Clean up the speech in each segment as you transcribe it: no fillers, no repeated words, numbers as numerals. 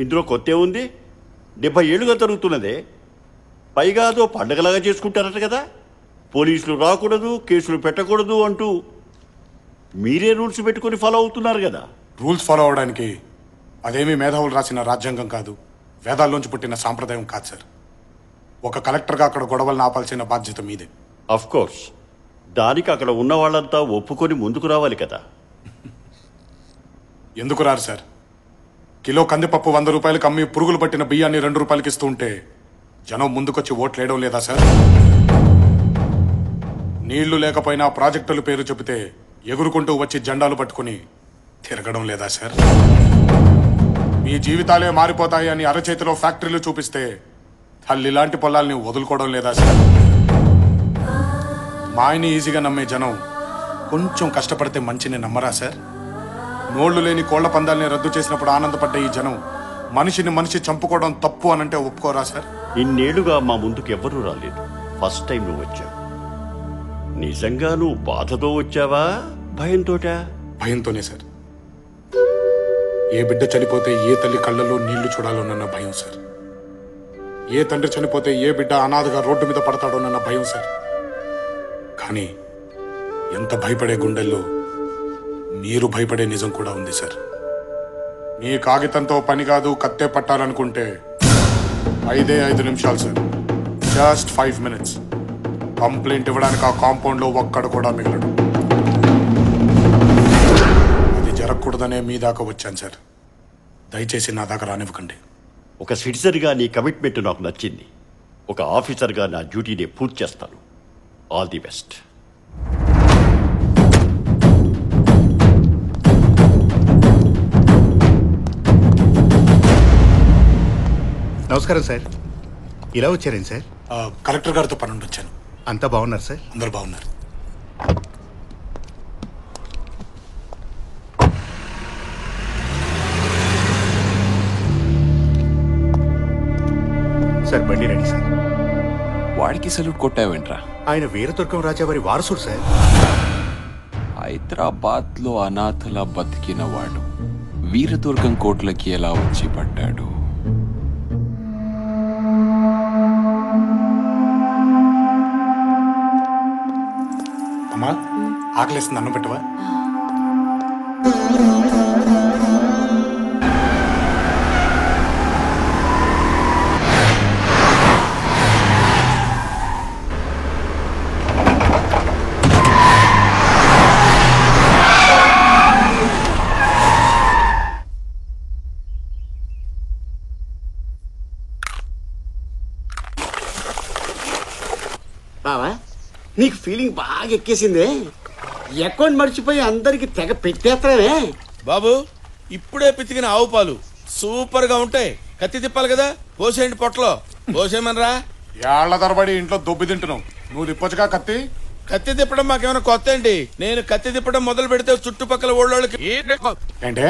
ఇందులో కొత్త ఉంది? 70 ఏళ్ళుగా జరుగుతున్నదే. పైగా అదో పండగలాగా చేసుకుంటారట కదా. పోలీసులు రాకూడదు, కేసులు పెట్టకూడదు అంటూ మీరే రూల్స్ పెట్టుకొని ఫాలో అవుతున్నారు కదా. రూల్స్ ఫాలో అవడానికి అదేమీ మేధావులు రాసిన రాజ్యాంగం కాదు, వేదాల్లోంచి పుట్టిన సాంప్రదాయం కాదు సార్. ఒక కలెక్టర్గా అక్కడ గొడవలను ఆపాల్సిన బాధ్యత మీదే. అఫ్ కోర్స్, దానికి అక్కడ ఉన్న వాళ్ళంతా ఒప్పుకొని ముందుకు రావాలి కదా. ఎందుకు రారు సార్? కిలో కందిపప్పు 100 రూపాయలకి అమ్మి పురుగులు పట్టిన బియ్యాన్ని 2 రూపాయలకి ఇస్తూ ఉంటే జనం ముందుకొచ్చి ఓట్లేయడం లేదా సార్? నీళ్లు లేకపోయినా ప్రాజెక్టుల పేరు చెబితే ఎగురుకుంటూ వచ్చి జెండాలు పట్టుకుని తిరగడం లేదా సార్? మీ జీవితాలే మారిపోతాయి అని అరచేతిలో ఫ్యాక్టరీలు చూపిస్తే తల్లి లాంటి పొలాల్ని వదులుకోవడం లేదా సార్? మాయని ఈజీగా నమ్మే జనం కొంచెం కష్టపడితే మంచిని నమ్మరా సార్? నోళ్లు లేని కోళ్ల పందాల్ని రద్దు చేసినప్పుడు ఆనందపడ్డ ఈ జనం మనిషిని మనిషి చంపుకోవడం తప్పు అనంటే ఒప్పుకోరా సార్? ఇన్నేళ్లుగా మా ముందుకు ఎవ్వరూ రాలేదు. ఫస్ట్ టైం నువ్వు వచ్చావు. నిజంగా నువ్వు బాధతో వచ్చావా, భయంతోటా? భయంతోనే సార్. ఏ బిడ్డ చనిపోతే ఏ తల్లి కళ్ళల్లో నీళ్లు చూడాలోనన్న భయం సార్. ఏ తండ్రి చనిపోతే ఏ బిడ్డ అనాథగా రోడ్డు మీద పడతాడోనన్న భయం సార్. కానీ ఎంత భయపడే గుండెల్లో మీరు భయపడే నిజం కూడా ఉంది సార్. మీ కాగితంతో పని కాదు, కత్తే పట్టాలనుకుంటే 5 నిమిషాలు సార్. Just 5 minutes. కంప్లైంట్ ఇవ్వడానికి ఆ కాంపౌండ్లో ఒక్కడు కూడా మిగలడు. అది జరగకూడదనే మీ దాకా వచ్చాను సార్. దయచేసి నా దాకా రానివ్వకండి. ఒక సిటిజన్గా నీ కమిట్మెంట్ నాకు నచ్చింది. ఒక ఆఫీసర్గా నా డ్యూటీని పూర్తి చేస్తాను. All the best. నమస్కారం సార్. ఇలా వచ్చారేం సార్? కలెక్టర్ గారితో పని ఉండి వచ్చాను. అంతా బాగున్నారు సార్? అందరు బాగున్నారు. సార్ బండి రెడీ సార్. వాడికి సల్యూట్ కొట్టావేంట్రా? ఆయన వీరదుర్గం రాజావారి వారసుడు సార్. హైదరాబాద్ లో అనాథలా బతికిన వాడు వీరదుర్గం కోట్లకి ఎలా వచ్చి పడ్డాడు? అమ్మా, ఆకలిస్తుంది, అన్నం పెట్టవా? బావా, నీకు ఫీలింగ్ బాగా ఎక్కేసిందే. అకౌంట్ మర్చిపోయి అందరికి తెగ పెట్టేస్తానే. బాబు, ఇప్పుడే పితికిన ఆవు పాలు సూపర్ గా ఉంటాయి. కత్తి తిప్పాలి కదా, పోసేయండి పొట్టలో. పోసేయమనరా? ఏళ్ల తరబడి ఇంట్లో దొబ్బి తింటున్నావు, నువ్వు తిప్పొచ్చుగా కత్తి. కత్తి తిప్పడం మాకేమైనా కొత్త అండి? నేను కత్తి తిప్పడం మొదలు పెడితే చుట్టుపక్కల ఊళ్ళోళ్ళకి ఏంటే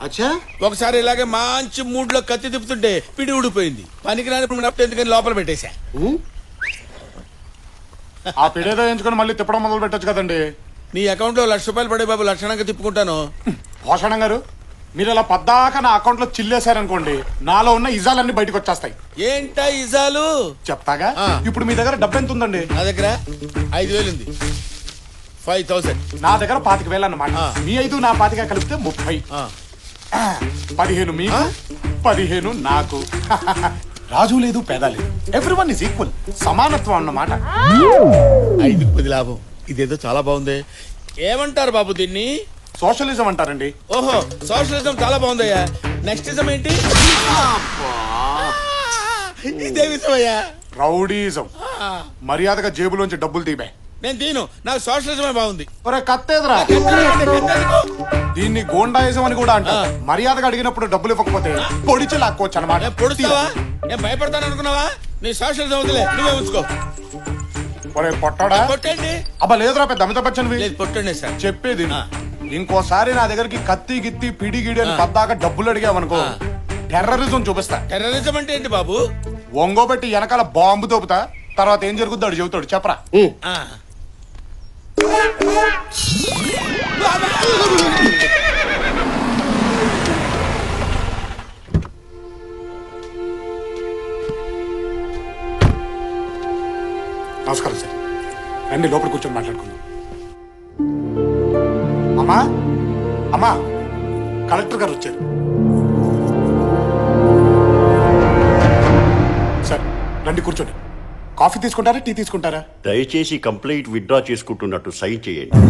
అచ్చా, ఒకసారి ఇలాగే మంచి మూడ్ లో కత్తి తిప్పుతుంటే పిడి ఊడిపోయింది. పనికిరాని ఎందుకని లోపల పెట్టేశా. ఆ పిడేదో ఎంచుకొని మళ్ళీ తిప్పడం మొదలు పెట్టొచ్చు కదండి. నీ అకౌంట్ లో ₹1,00,000 పడే బాబు, లక్షణంగా తిప్పుకుంటాను. భూషణం గారు, మీరు ఇలా పద్దాక నా అకౌంట్ లో చిల్లేశారనుకోండి, నాలో ఉన్న ఇజాలన్నీ బయటకు వచ్చేస్తాయి. ఏంటా ఇజాలు? చెప్తాగా. ఇప్పుడు మీ దగ్గర డబ్బు ఎంత ఉందండి? నా దగ్గర 5,000 ఉంది. 5,000. నా దగ్గర 25,000 అన్నమాట. మీ 5 నా 25 కలిపితే 30. 15 మీకు, 15 నాకు. రాజు లేదు, పేద లేదు, ఎవ్రీవన్ ఇస్ ఈక్వల్. సమానత్వం అన్నమాట. 5కి 10 లాభం. ఇదేదో చాలా బాగుంది. ఏమంటారు బాబు దీన్ని? సోషలిజం అంటారండి. ఓహో, సోషలిజం చాలా బాగుందయ్యా. నెక్స్ట్ ఇజం ఏంటి? ఇదే విషమయ్యా. రౌడీజం. మర్యాదగా జేబులోంచి డబ్బులు తీపే. నేను తీను, నాకు సోషలిజమే బాగుంది. ఒరే కత్తేదరా, దీన్ని గోండాయిజం అని కూడా అంటారు. మర్యాదగా అడిగినప్పుడు డబ్బులు ఇవ్వకపోతే పొడిచి లాక్కోవచ్చు అన్నమాట. పొడుస్తావా? నేను భయపడతాను అనుకున్నావా? నీ సోషలిజం వదిలే, నువ్వే ఉంచుకో. ఒరే పొట్టాడా, కొట్టండి. అబ్బా లేదురా, పెద్ద అమితాబ్ బచ్చన్ పొట్టండి సార్. చెప్పేది ఇంకోసారి నా దగ్గరికి కత్తి గిత్తి పిడి గిడి అని పద్దాక డబ్బులు అడిగావనుకో, టెర్రరిజం చూపిస్తా. టెర్రరిజం అంటే ఏంటి బాబు? ఒంగోబెట్టి వెనకాల బాంబు తోపుతా, తర్వాత ఏం జరుగుద్దో అడు చెబుతాడు. చెప్పరా? నమస్కారం సార్. రండి లోపల కూర్చొని మాట్లాడుకుందాం. అమ్మా అమ్మా, కలెక్టర్ గారు వచ్చారు. సార్ రండి కూర్చోండి. కాఫీ తీసుకుంటారా, టీ తీసుకుంటారా? దయచేసి కంప్లైంట్ విత్డ్రా చేసుకుంటున్నట్టు సైన్ చేయండి.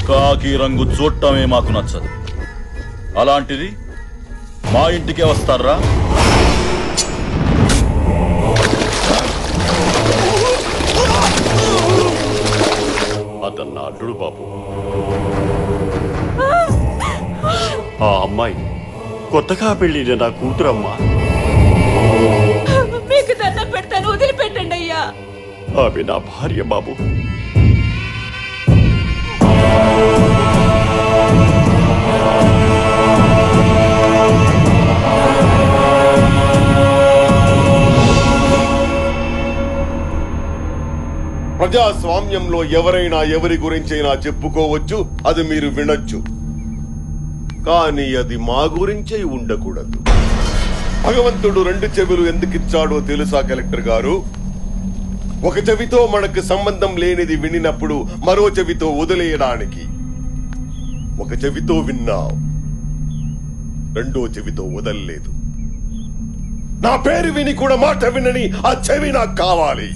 కాకి రంగు చూడటమే మాకు నచ్చదు. అలాంటిది మా ఇంటికే వస్తారా? అతను నా అడ్డుడు బాబు. ఆ అమ్మాయి కొత్తగా పెళ్ళిన నా కూతురమ్మా. మీకు దండం పెడతాను, వదిలిపెట్టండి అయ్యా. ఆమె నా భార్య బాబు. ప్రజాస్వామ్యంలో ఎవరైనా ఎవరి గురించైనా చెప్పుకోవచ్చు, అది మీరు వినొచ్చు. కానీ అది మా గురించే ఉండకూడదు. భగవంతుడు 2 చెవులు ఎందుకిచ్చాడో తెలుసా కలెక్టర్ గారు? ఒక చెవితో మనకు సంబంధం లేనిది వినినప్పుడు మరో చెవితో వదిలేయడానికి. ఒక చెవితో విన్నావు, రెండో చెవితో వదలలేదు. నా పేరు విని కూడా మాట వినని ఆ చెవి నాకు కావాలి.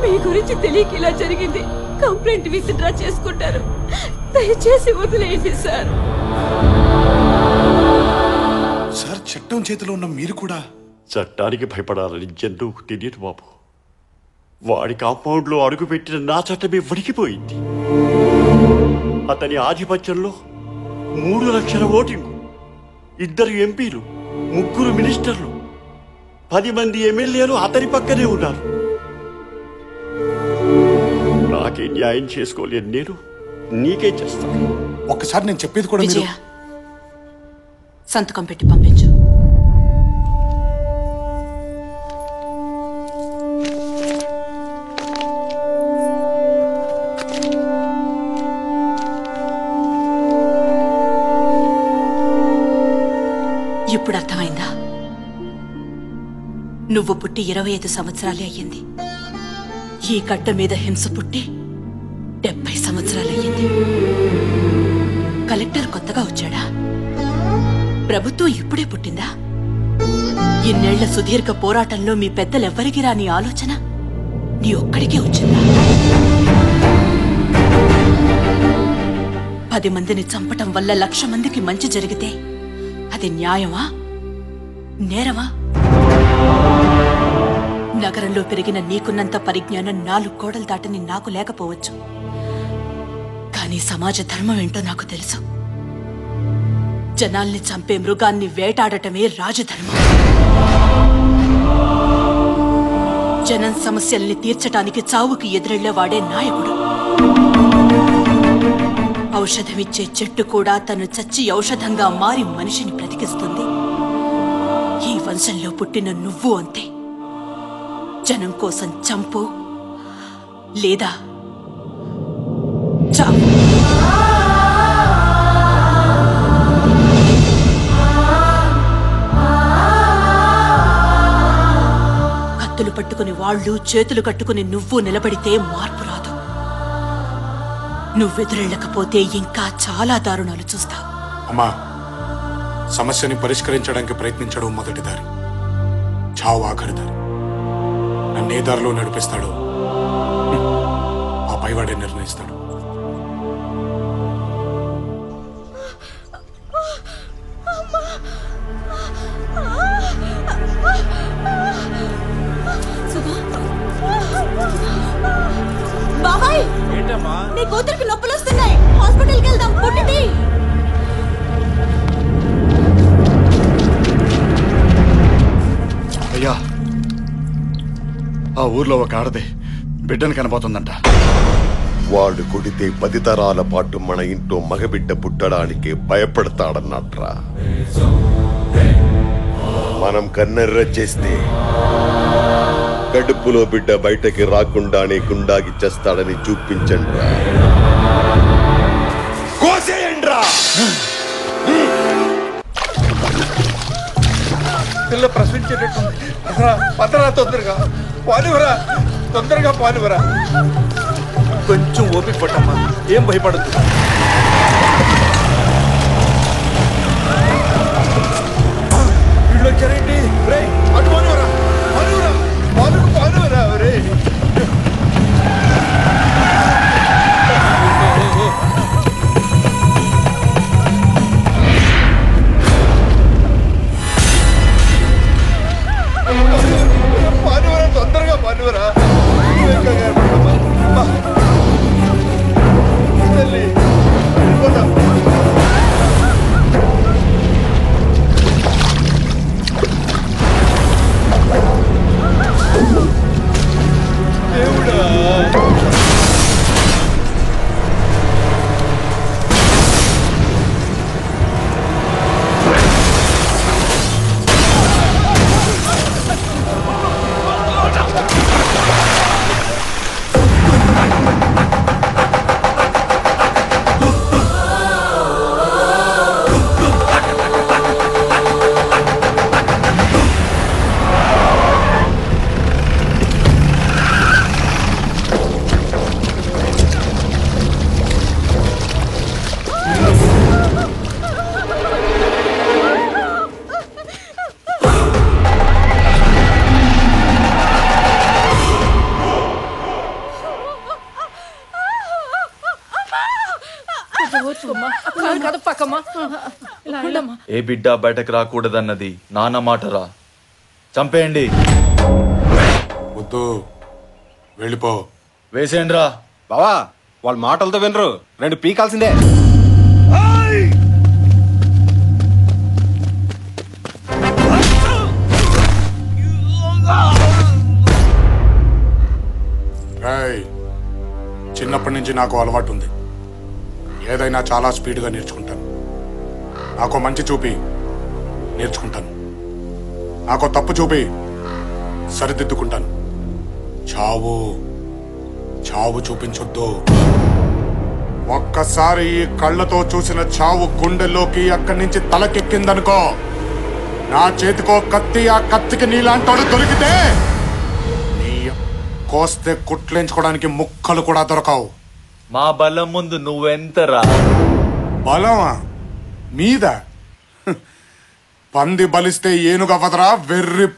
మీ గురించి తెలియక ఇలా జరిగింది. కంప్లైంట్ విత్డ్రా చేసుకుంటారు, దయచేసి వదిలేయండి సార్. సార్ చట్టం చేతిలో ఉన్న మీరు కూడా చట్టానికి భయపడాలని జంతువుకు తెలియదు బాబు. వాడి కాంపౌండ్లో అడుగుపెట్టిన నా చట్టమే వణికిపోయింది. అతని ఆధిపత్యంలో 3 లక్షల ఓటింగు, 2 ఎంపీలు, 3 మినిస్టర్లు, 10 మంది ఎమ్మెల్యేలు అతని పక్కనే ఉన్నారు. నాకే న్యాయం చేసుకోలేను నేను, నీకే చేస్తాను. ఒక్కసారి నేను చెప్పేది కూడా మీరు. విజయ, సంతకం పెట్టి పంపించు. ఇప్పుడు అర్థమైందా? నువ్వు పుట్టి 25 సంవత్సరాలే అయ్యింది. ఈ కట్ట మీద హింస పుట్టి 70 సంవత్సరాలయ్యింది. కలెక్టర్ కొత్తగా వచ్చాడా? ప్రభుత్వం ఇప్పుడే పుట్టిందా? ఇన్నేళ్ల సుదీర్ఘ పోరాటంలో మీ పెద్దలెవ్వరికి రాని ఆలోచన నీ ఒక్కడికే వచ్చిందా? 10 మందిని చంపటం వల్ల 1,00,000 మందికి మంచి జరిగితే అది న్యాయమా, నేరమా? నగరంలో పెరిగిన నీకున్నంత పరిజ్ఞానం 4 గోడలు దాటని నాకు లేకపోవచ్చు. కానీ సమాజ ధర్మం ఏంటో నాకు తెలుసు. జనాల్ని చంపే మృగాన్ని వేటాడటమే రాజధర్మం. జనం సమస్యల్ని తీర్చటానికి చావుకి ఎదురెళ్లేవాడే నాయకుడు. ఔషధమిచ్చే చెట్టు కూడా తను చచ్చి ఔషధంగా మారి మనిషిని బ్రతికిస్తుంది. ఈ వంశంలో పుట్టిన నువ్వు అంతే. జనం కోసం చంపు లేదా చావు. కత్తులు పట్టుకుని వాళ్ళు, చేతులు కట్టుకుని నువ్వు నిలబడితే మార్పు రాదు. నువ్వెదురెళ్ళకపోతే ఇంకా చాలా దారుణాలు చూస్తావు. అమ్మా, సమస్యని పరిష్కరించడానికి ప్రయత్నించడం మొదటి దారి, చావు ఆఖరి దారి. నన్నే దారిలో నడిపిస్తాడో ఆ పైవాడే నిర్ణయిస్తాడు. బాబాయ్, నీ కూతురికి నొప్పులు వస్తున్నాయి, హాస్పిటల్కి వెళ్దాం. పుట్టింది. అయ్యా, ఆ ఊర్లో ఒక ఆడదే బిడ్డను కనబోతుందంట. వాడు కొడితే 10 తరాల పాటు మన ఇంట్లో మగబిడ్డ పుట్టడానికి భయపడతాడన్నట్రా. మనం కన్నెర్ర చేస్తే కడుపులో బిడ్డ బయటకి రాకుండానే గుండాకి చేస్తాడని చూపించండి. కోసేయండ్రా. పిల్ల ప్రశ్నించేటట్టుంది. పదరా, తొందరగా పానివరా, తొందరగా పానివరా. కొంచెం ఓపిక పట్టమ్మా, ఏం భయపడదు. వీళ్ళు వచ్చారేంటి? రే అటు పానివరా, పానివరా, పానివరా రే. పానివరా, తొందరగా పానివరా. తల్లి వెళ్ళిపోతాం. దేవుడా, ఏ బిడ్డ బయటకు రాకూడదన్నది నాన్న మాటరా. చంపేయండి. వద్దు, వెళ్ళిపో. వేసేయండి రా. బావా, వాళ్ళ మాటలతో వినరు, రెండు పీకాల్సిందే. చిన్నప్పటి నుంచి నాకు అలవాటు ఉంది. ఏదైనా చాలా స్పీడ్గా నేర్చుకుంటాను. నాకు మంచి చూపి నేర్చుకుంటాను. నాకు తప్పు చూపి సరిదిద్దుకుంటాను. చావు చావు చూపించొద్దు. ఒక్కసారి ఈ కళ్ళతో చూసిన చావు గుండెల్లోకి అక్కడి నుంచి తలకెక్కిందనుకో, నా చేతికో కత్తి, ఆ కత్తికి నీలాంటోడు దొరికితే నీ కోస్తే కుట్లేంచుకోవడానికి ముక్కలు కూడా దొరకవు. మా బలం ముందు నువ్వెంతరా? బలమా మీద? పంది బలిస్తే ఏనుగవదరా వెర్రి.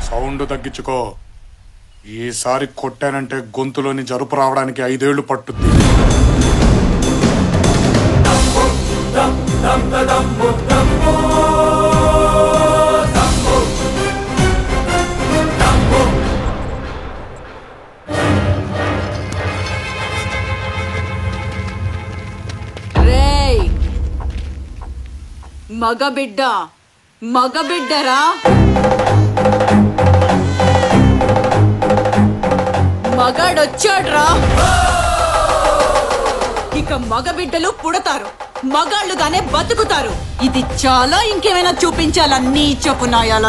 సౌండ్ తగ్గించుకో. ఈసారి కొట్టానంటే గొంతులోని జరుపు రావడానికి 5 ఏళ్లు పట్టుద్ది. రేయ్, మగబిడ్డరా, మగాడొచ్చాడ్రా. ఇక మగబిడ్డలు పుడతారు, మగాళ్ళుగానే బతుకుతారు. ఇది చాలా. ఇంకేమైనా చూపించాలా నీ చెప్పు నాయాల?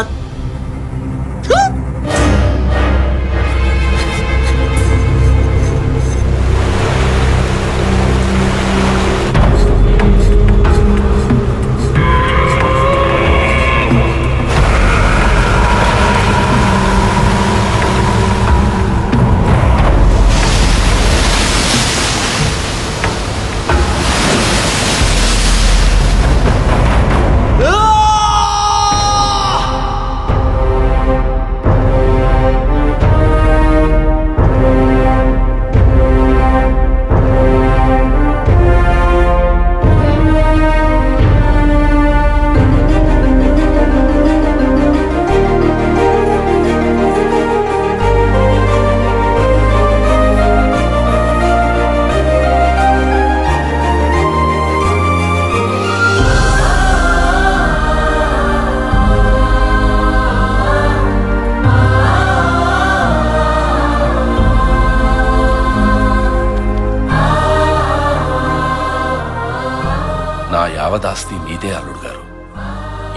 నా యావదాస్తి మీదే అల్లుడు గారు.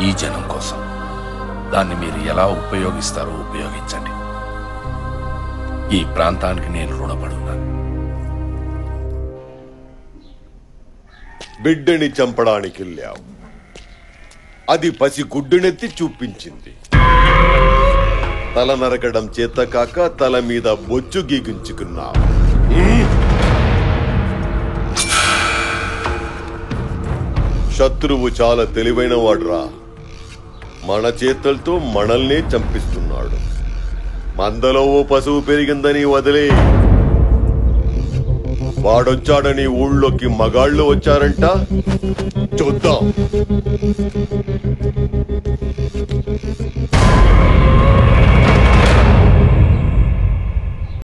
ఈ జనం కోసం దాన్ని మీరు ఎలా ఉపయోగిస్తారో ఉపయోగించండి. ఈ ప్రాంతానికి నేను రుణపడున్నాను. బిడ్డని చంపడానికి వెళ్ళావు, అది పసి గుడ్డునెత్తి చూపించింది. తల నరకడం చేత కాక తల మీద బొచ్చు గీగించుకున్నావు. శత్రువు చాలా తెలివైన వాడురా. మన చేతులతో మనల్నే చంపిస్తున్నాడు. మందలో ఓ పశువు పెరిగిందని వదిలే, వాడొచ్చాడని ఊళ్ళోకి మగాళ్ళు వచ్చారంట. చూద్దాం.